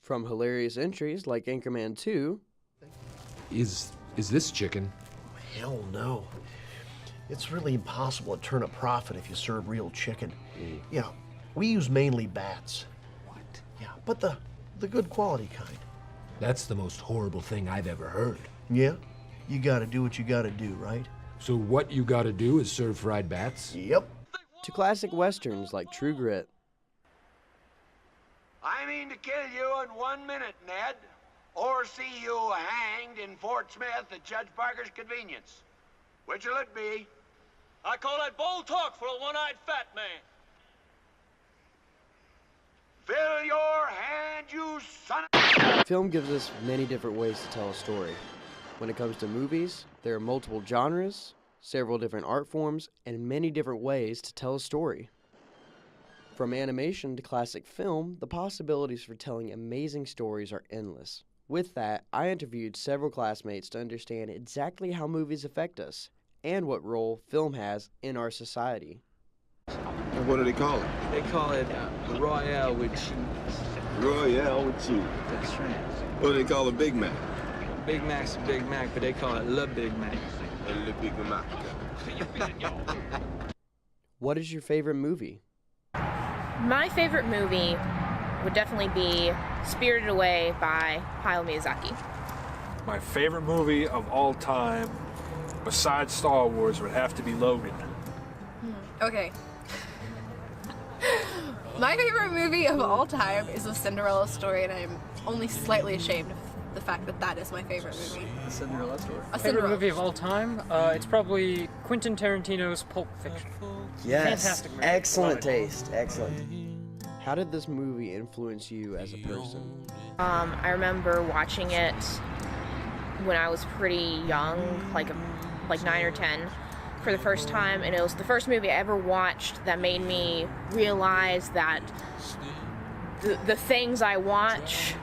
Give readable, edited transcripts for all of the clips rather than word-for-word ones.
From hilarious entries like Anchorman 2. Is this chicken? Hell no. It's really impossible to turn a profit if you serve real chicken. Yeah, we use mainly bats. What? Yeah, but the good quality kind. That's the most horrible thing I've ever heard. Yeah, you gotta do what you gotta do, right? So what you gotta do is serve fried bats? Yep. To classic westerns like True Grit. I mean to kill you in 1 minute, Ned, or see you hanged in Fort Smith at Judge Parker's convenience. Which'll it be? I call that bold talk for a one-eyed fat man. Fill your hand, you son of... Film gives us many different ways to tell a story. When it comes to movies, there are multiple genres, several different art forms, and many different ways to tell a story. From animation to classic film, the possibilities for telling amazing stories are endless. With that, I interviewed several classmates to understand exactly how movies affect us and what role film has in our society. And what do they call it? They call it Royale with cheese. Royale with cheese. That's right. What do they call a Big Mac? Big Mac's a Big Mac, but they call it Le Big Mac. Le Big Mac. What is your favorite movie? My favorite movie would definitely be Spirited Away by Hayao Miyazaki. My favorite movie of all time, besides Star Wars, would have to be Logan. Okay. My favorite movie of all time is A Cinderella Story, and I'm only slightly ashamed of the fact that that is my favorite movie. A Cinderella Story. A Favorite Cinderella. movie of all time? It's probably Quentin Tarantino's Pulp Fiction. Yes, Fantastic movie. excellent Love it. taste, excellent. How did this movie influence you as a person? I remember watching it when I was pretty young, like 9 or 10, for the first time, and it was the first movie I ever watched that made me realize that the things I watch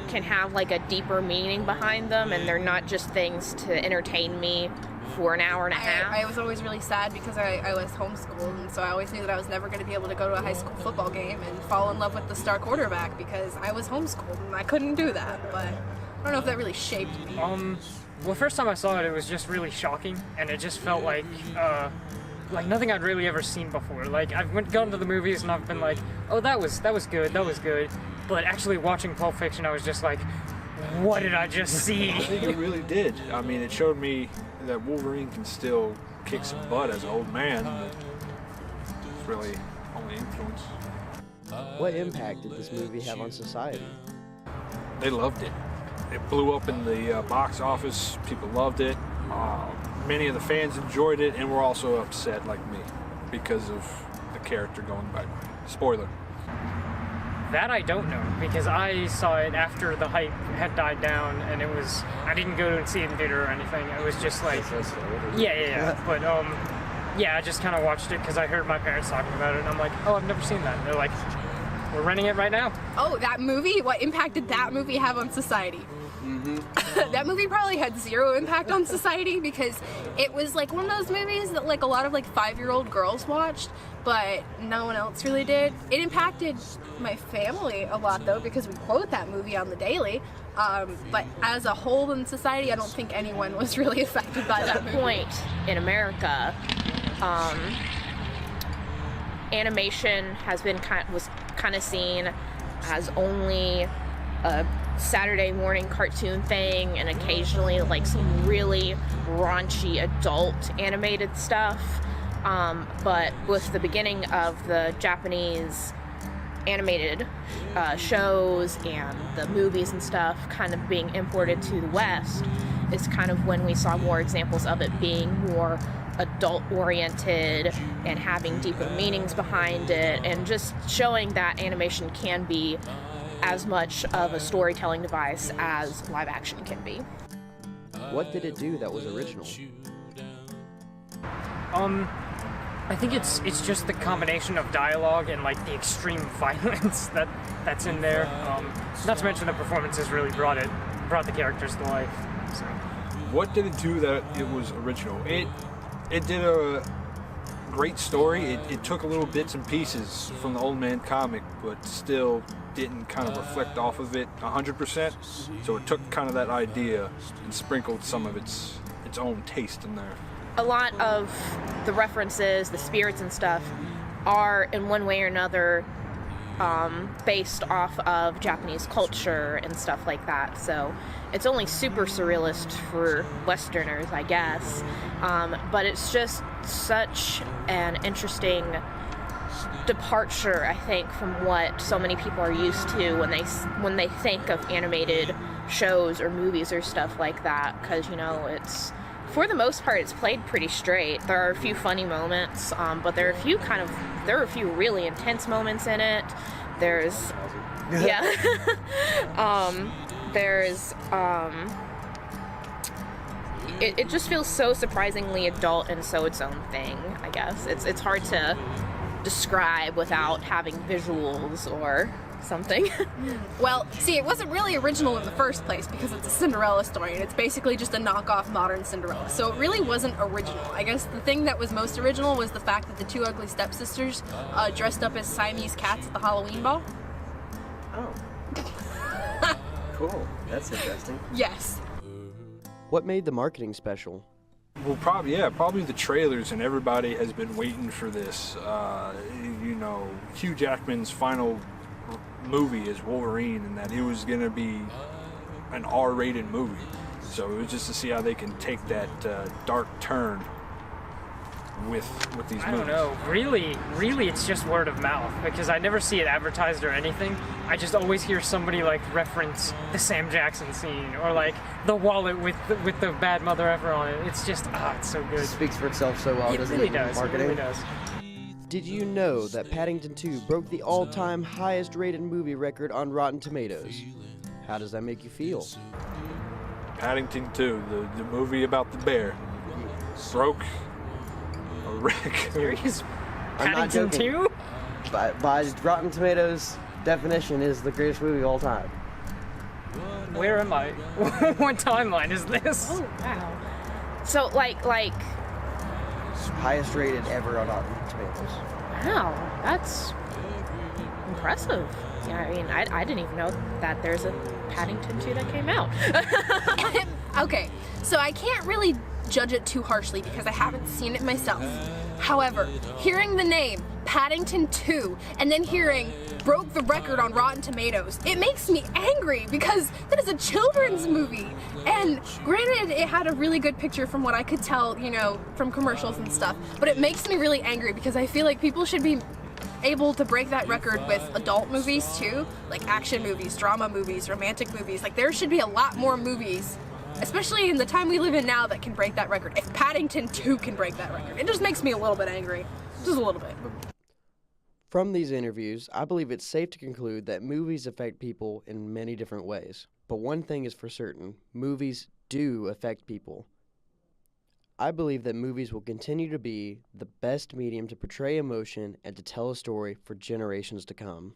can have like a deeper meaning behind them, and they're not just things to entertain me for an hour and a half. I was always really sad because I was homeschooled, and so I always knew that I was never going to be able to go to a high school football game and fall in love with the star quarterback because I was homeschooled and I couldn't do that. But I don't know if that really shaped me. Well, first time I saw it, it was just really shocking, and it just felt like nothing I'd really ever seen before. Like, I've gone to the movies and I've been like, oh, that was good, that was good. But actually watching Pulp Fiction, I was just like, what did I just see? I think it really did. I mean, it showed me that Wolverine can still kick some butt as an old man, but it's really only influence. What impact did this movie have on society? They loved it. It blew up in the box office. People loved it. Many of the fans enjoyed it and were also upset, like me, because of the character going bye-bye. Spoiler. That I don't know, because I saw it after the hype had died down, and I didn't go and see it in theater or anything. It was just like, yeah. But, yeah, I just kind of watched it because I heard my parents talking about it, and I'm like, oh, I've never seen that. And they're like, we're renting it right now. Oh, that movie? What impact did that movie have on society? That movie probably had zero impact on society because it was like one of those movies that like a lot of like 5-year-old girls watched, but no one else really did. It impacted my family a lot though because we quote that movie on the daily. But as a whole in society, I don't think anyone was really affected by that movie. Point in America, animation was kind of seen as only a Saturday morning cartoon thing, and occasionally like some really raunchy adult animated stuff. But with the beginning of the Japanese animated shows and the movies and stuff kind of being imported to the West, is kind of when we saw more examples of it being more adult-oriented and having deeper meanings behind it, and just showing that animation can be as much of a storytelling device as live action can be. What did it do that was original? I think it's just the combination of dialogue and like the extreme violence that's in there. Not to mention the performances really brought the characters to life. So. What did it do that it was original? It did a great story. It took a little bits and pieces from the Old Man comic, but still didn't kind of reflect off of it 100%. So it took kind of that idea and sprinkled some of its own taste in there. A lot of the references, the spirits and stuff, are in one way or another based off of Japanese culture and stuff like that. So it's only super surrealist for Westerners, I guess. But it's just such an interesting departure, I think, from what so many people are used to when they think of animated shows or movies or stuff like that. Because, you know, it's, for the most part, it's played pretty straight. There are a few funny moments, but there are a few really intense moments in it. There's, yeah, it just feels so surprisingly adult and so its own thing, I guess. It's hard to describe without having visuals or something. Well, see, it wasn't really original in the first place because it's a Cinderella story and it's basically just a knockoff modern Cinderella. So it really wasn't original. I guess the thing that was most original was the fact that the two ugly stepsisters dressed up as Siamese cats at the Halloween ball. Oh. Cool. That's interesting. Yes. What made the marketing special? Well, probably the trailers, and everybody has been waiting for this. You know, Hugh Jackman's final movie as Wolverine, and that it was going to be an R-rated movie. So it was just to see how they can take that dark turn with these movies. I don't know. Really, it's just word of mouth, because I never see it advertised or anything. I just always hear somebody like reference the Sam Jackson scene or like the wallet with the bad mother ever on it. It's just it's so good. It speaks for itself so well, doesn't it? Marketing. It really does. Did you know that Paddington 2 broke the all-time highest rated movie record on Rotten Tomatoes? How does that make you feel? Paddington 2, the movie about the bear, broke a record. Serious? I'm not Paddington joking. 2? By Rotten Tomatoes definition, is the greatest movie of all time. Where am I? What timeline is this? Oh, wow. So, like... Highest rated ever on Rotten Tomatoes. Wow, that's impressive. Yeah, I mean, I didn't even know that there's a Paddington 2 that came out. Okay, so I can't really judge it too harshly because I haven't seen it myself. However, hearing the name Paddington 2 and then hearing broke the record on Rotten Tomatoes, it makes me angry because that is a children's movie. And granted, it had a really good picture from what I could tell, you know, from commercials and stuff, but it makes me really angry because I feel like people should be able to break that record with adult movies too, like action movies, drama movies, romantic movies. Like, there should be a lot more movies, especially in the time we live in now, that can break that record. If Paddington 2 can break that record, it just makes me a little bit angry. Just a little bit. From these interviews, I believe it's safe to conclude that movies affect people in many different ways. But one thing is for certain, movies do affect people. I believe that movies will continue to be the best medium to portray emotion and to tell a story for generations to come.